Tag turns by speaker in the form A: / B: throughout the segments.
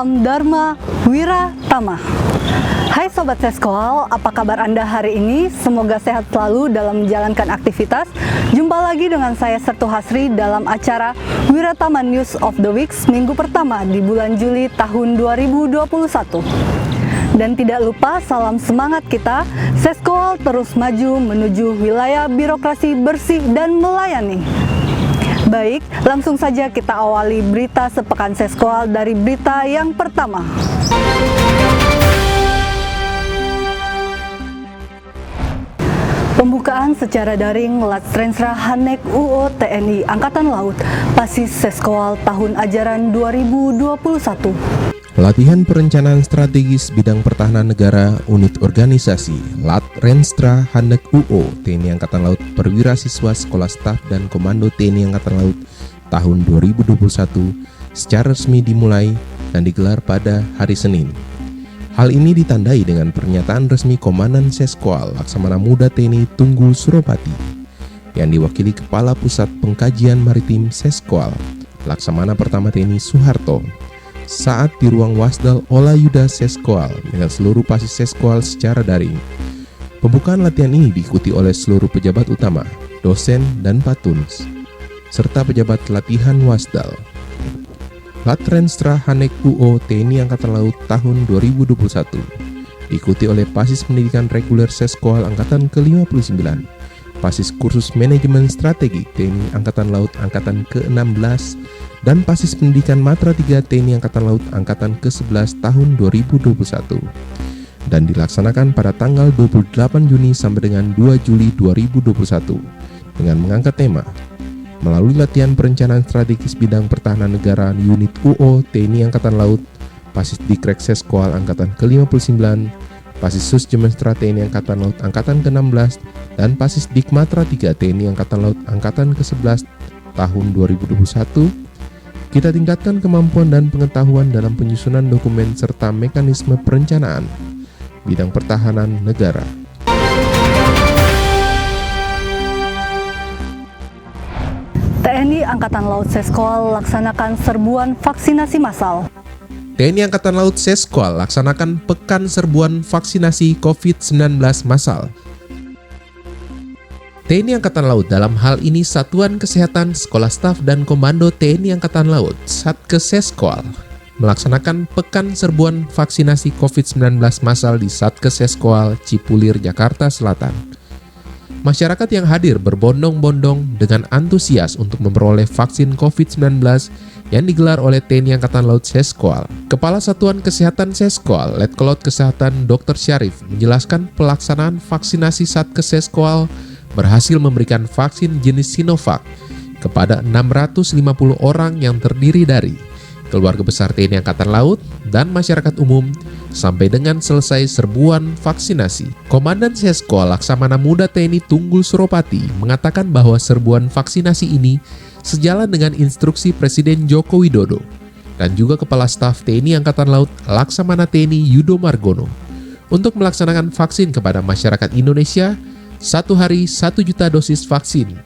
A: Salam Dharma Wiratama. Hai Sobat Seskoal, apa kabar Anda hari ini? Semoga sehat selalu dalam menjalankan aktivitas. Jumpa lagi dengan saya Sertu Hasri dalam acara Wiratama News of the Week minggu pertama di bulan Juli tahun 2021. Dan tidak lupa salam semangat kita, Seskoal terus maju menuju wilayah birokrasi bersih dan melayani. Baik, langsung saja kita awali berita sepekan Seskoal dari berita yang pertama. Pembukaan secara daring Latsrensra Hanek UO TNI Angkatan Laut Pasis Seskoal tahun ajaran 2021.
B: Latihan perencanaan strategis bidang pertahanan negara unit organisasi Latsrensra Hanek UO TNI Angkatan Laut Perwira Siswa Sekolah Staf dan Komando TNI Angkatan Laut tahun 2021 secara resmi dimulai dan digelar pada hari Senin. Hal ini ditandai dengan pernyataan resmi Komandan Seskoal Laksamana Muda TNI Tunggul Suropati yang diwakili Kepala Pusat Pengkajian Maritim Seskoal Laksamana Pertama TNI Soeharto saat di ruang Wasdal Olayuda Seskoal dengan seluruh pasis Seskoal secara daring. Pembukaan latihan ini diikuti oleh seluruh pejabat utama, dosen dan patuns, serta pejabat latihan Wasdal. Latsrensra Hanek UO TNI Angkatan Laut tahun 2021 diikuti oleh Pasis Pendidikan Reguler Seskoal Angkatan ke-59, Pasis Kursus Manajemen Strategik TNI Angkatan Laut Angkatan ke-16, dan Pasis Pendidikan Matra 3 TNI Angkatan Laut Angkatan ke-11 tahun 2021 dan dilaksanakan pada tanggal 28 Juni sampai dengan 2 Juli 2021 dengan mengangkat tema melalui latihan perencanaan strategis bidang pertahanan negara unit UO TNI Angkatan Laut, Pasis Dikrek Seskoal Angkatan ke-59, Pasis Susjemenstra TNI Angkatan Laut Angkatan ke-16, dan Pasis Dikmatra 3 TNI Angkatan Laut Angkatan ke-11 tahun 2021, kita tingkatkan kemampuan dan pengetahuan dalam penyusunan dokumen serta mekanisme perencanaan bidang pertahanan negara.
A: TNI Angkatan Laut Seskoal laksanakan serbuan vaksinasi massal.
B: TNI Angkatan Laut Seskoal laksanakan pekan serbuan vaksinasi COVID-19 massal. TNI Angkatan Laut dalam hal ini Satuan Kesehatan Sekolah Staf dan Komando TNI Angkatan Laut Satkes Seskoal melaksanakan pekan serbuan vaksinasi COVID-19 massal di Satkes Seskoal Cipulir, Jakarta Selatan. Masyarakat yang hadir berbondong-bondong dengan antusias untuk memperoleh vaksin COVID-19 yang digelar oleh TNI Angkatan Laut Seskoal. Kepala Satuan Kesehatan Seskoal, Letkol Kesehatan Dr. Syarif, menjelaskan pelaksanaan vaksinasi Satkes Seskoal berhasil memberikan vaksin jenis Sinovac kepada 650 orang yang terdiri dari keluarga besar TNI Angkatan Laut dan masyarakat umum sampai dengan selesai serbuan vaksinasi. Komandan Seskoal Laksamana Muda TNI Tunggul Suropati mengatakan bahwa serbuan vaksinasi ini sejalan dengan instruksi Presiden Joko Widodo dan juga Kepala Staf TNI Angkatan Laut Laksamana TNI Yudo Margono untuk melaksanakan vaksin kepada masyarakat Indonesia 1 hari 1 juta dosis vaksin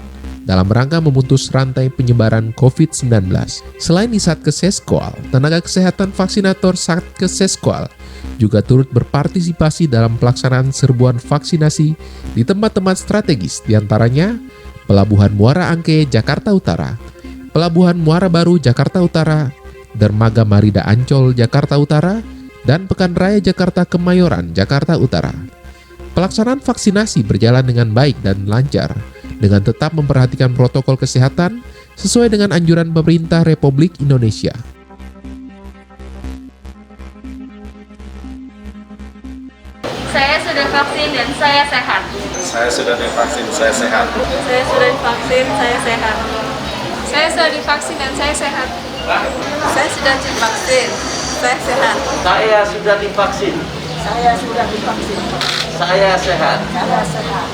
B: dalam rangka memutus rantai penyebaran COVID-19. Selain di Satkes Seskoal, tenaga kesehatan vaksinator Satkes Seskoal juga turut berpartisipasi dalam pelaksanaan serbuan vaksinasi di tempat-tempat strategis, diantaranya Pelabuhan Muara Angke, Jakarta Utara, Pelabuhan Muara Baru, Jakarta Utara, Dermaga Marida Ancol, Jakarta Utara, dan Pekan Raya Jakarta Kemayoran, Jakarta Utara. Pelaksanaan vaksinasi berjalan dengan baik dan lancar, dengan tetap memperhatikan protokol kesehatan sesuai dengan anjuran pemerintah Republik Indonesia.
C: Saya sudah vaksin dan saya sehat.
D: Saya sudah divaksin, saya sehat.
C: Saya sudah divaksin, saya sehat. Saya sudah divaksin dan saya sehat. Saya sudah divaksin, saya sehat.
E: Saya sudah divaksin.
C: Saya sudah divaksin.
E: Saya sehat.
C: Saya sehat.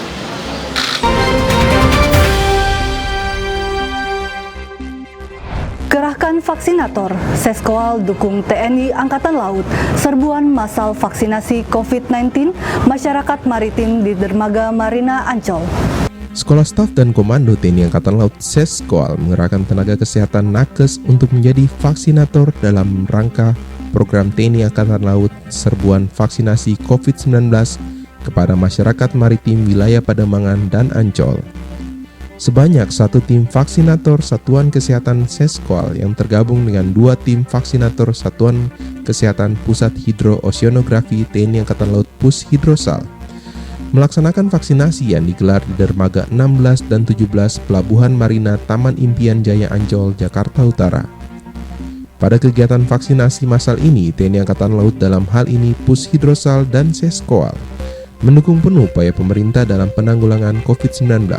A: Kerahkan vaksinator, Seskoal dukung TNI Angkatan Laut, serbuan massal vaksinasi COVID-19 masyarakat maritim di Dermaga Marina Ancol.
B: Sekolah Staf dan Komando TNI Angkatan Laut Seskoal mengerahkan tenaga kesehatan nakes untuk menjadi vaksinator dalam rangka program TNI Angkatan Laut serbuan vaksinasi COVID-19 kepada masyarakat maritim wilayah Pademangan dan Ancol. Sebanyak 1 tim vaksinator Satuan Kesehatan Seskol yang tergabung dengan 2 tim vaksinator Satuan Kesehatan Pusat Hidro-Oceanografi TNI Angkatan Laut Pushidrosal melaksanakan vaksinasi yang digelar di dermaga 16 dan 17 Pelabuhan Marina Taman Impian Jaya Ancol, Jakarta Utara. Pada kegiatan vaksinasi massal ini, TNI Angkatan Laut dalam hal ini Pushidrosal dan Seskoal mendukung penuh upaya pemerintah dalam penanggulangan COVID-19.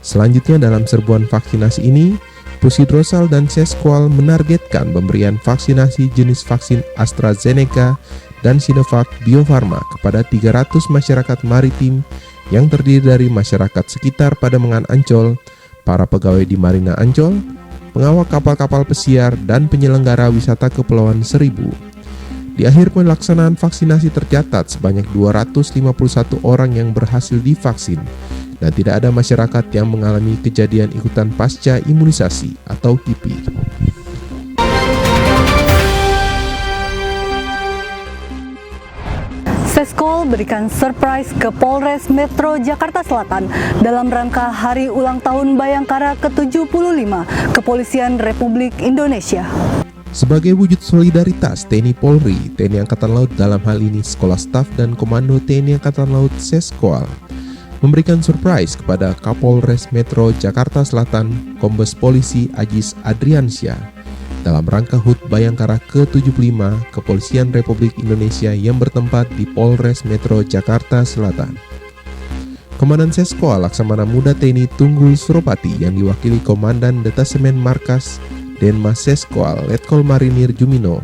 B: Selanjutnya dalam serbuan vaksinasi ini, Pushidrosal dan Seskoal menargetkan pemberian vaksinasi jenis vaksin AstraZeneca dan Sinovac Bio Farma kepada 300 masyarakat maritim yang terdiri dari masyarakat sekitar Pademangan Ancol, para pegawai di Marina Ancol, pengawal kapal-kapal pesiar, dan penyelenggara wisata Kepulauan Seribu. Di akhir pelaksanaan vaksinasi tercatat sebanyak 251 orang yang berhasil divaksin dan tidak ada masyarakat yang mengalami kejadian ikutan pasca imunisasi atau KIPI.
A: Seskol berikan surprise ke Polres Metro Jakarta Selatan dalam rangka Hari Ulang Tahun Bayangkara ke-75 Kepolisian Republik Indonesia.
B: Sebagai wujud solidaritas TNI Polri, TNI Angkatan Laut dalam hal ini Sekolah Staf dan Komando TNI Angkatan Laut Seskoal memberikan surprise kepada Kapolres Metro Jakarta Selatan Kombes Polisi Ajis Adriansyah dalam rangka HUT Bayangkara ke-75 Kepolisian Republik Indonesia yang bertempat di Polres Metro Jakarta Selatan. Komandan Seskoal Laksamana Muda TNI Tunggul Suropati yang diwakili Komandan Detasemen Markas Denmas Seskoal Letkol Marinir Jumino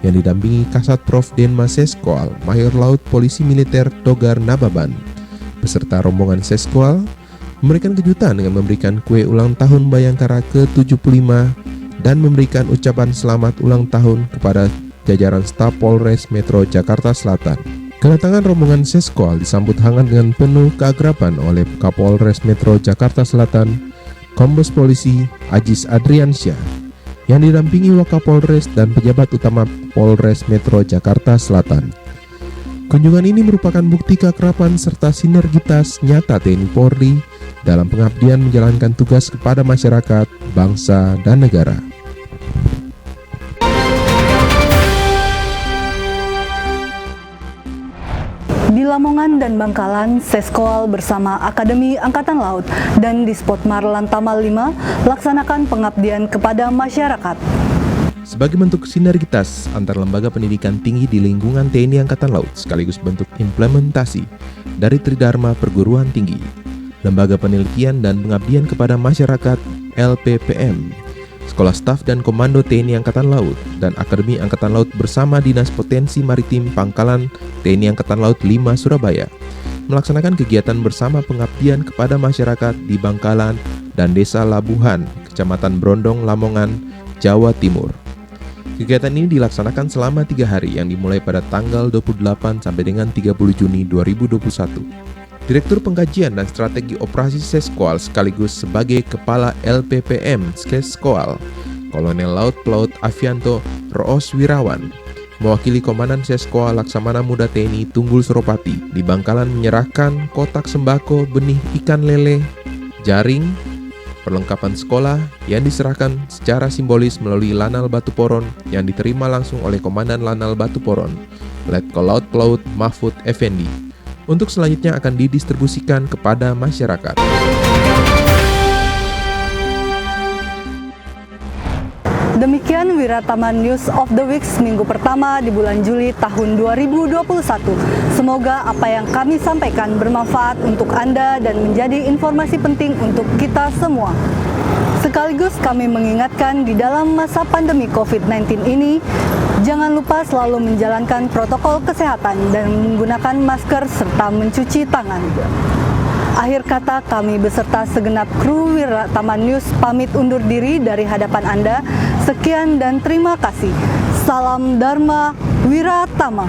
B: yang didampingi Kasat Prof Denmas Seskoal Mayor Laut Polisi Militer Togar Nababan beserta rombongan Seskoal memberikan kejutan dengan memberikan kue ulang tahun Bayangkara ke-75 dan memberikan ucapan selamat ulang tahun kepada jajaran staf Polres Metro Jakarta Selatan. Kedatangan rombongan Seskoal disambut hangat dengan penuh keakraban oleh Kapolres Metro Jakarta Selatan, Kombes Polisi Ajis Adriansyah, yang didampingi Wakapolres dan pejabat utama Polres Metro Jakarta Selatan. Kunjungan ini merupakan bukti keakraban serta sinergitas nyata TNI Polri dalam pengabdian menjalankan tugas kepada masyarakat, bangsa, dan negara.
A: Di Lamongan dan Bangkalan, Seskoal bersama Akademi Angkatan Laut dan Dispotmar Lantamal 5 laksanakan pengabdian kepada masyarakat.
B: Sebagai bentuk sinergitas antar lembaga pendidikan tinggi di lingkungan TNI Angkatan Laut sekaligus bentuk implementasi dari Tridharma Perguruan Tinggi, Lembaga Penelitian dan Pengabdian kepada Masyarakat LPPM, Sekolah Staf dan Komando TNI Angkatan Laut, dan Akademi Angkatan Laut bersama Dinas Potensi Maritim Pangkalan TNI Angkatan Laut 5 Surabaya melaksanakan kegiatan bersama pengabdian kepada masyarakat di Bangkalan dan Desa Labuhan, Kecamatan Brondong, Lamongan, Jawa Timur. Kegiatan ini dilaksanakan selama 3 hari yang dimulai pada tanggal 28 sampai dengan 30 Juni 2021. Direktur Pengkajian dan Strategi Operasi Seskoal sekaligus sebagai Kepala LPPM Seskoal, Kolonel Laut Pelaut Avianto Roos Wirawan, mewakili Komandan Seskoal Laksamana Muda TNI Tunggul Suropati di Bangkalan menyerahkan kotak sembako, benih ikan lele, jaring, perlengkapan sekolah yang diserahkan secara simbolis melalui Lanal Batu Poron yang diterima langsung oleh Komandan Lanal Batu Poron, Letkol Laut Pelaut Mahfud Effendi, untuk selanjutnya akan didistribusikan kepada masyarakat.
A: Demikian Wirataman News of the Week minggu pertama di bulan Juli tahun 2021. Semoga apa yang kami sampaikan bermanfaat untuk Anda dan menjadi informasi penting untuk kita semua. Sekaligus kami mengingatkan di dalam masa pandemi COVID-19 ini, jangan lupa selalu menjalankan protokol kesehatan dan menggunakan masker serta mencuci tangan. Akhir kata, kami beserta segenap kru Wirataman News pamit undur diri dari hadapan Anda. Sekian dan terima kasih. Salam Dharma Wiratama.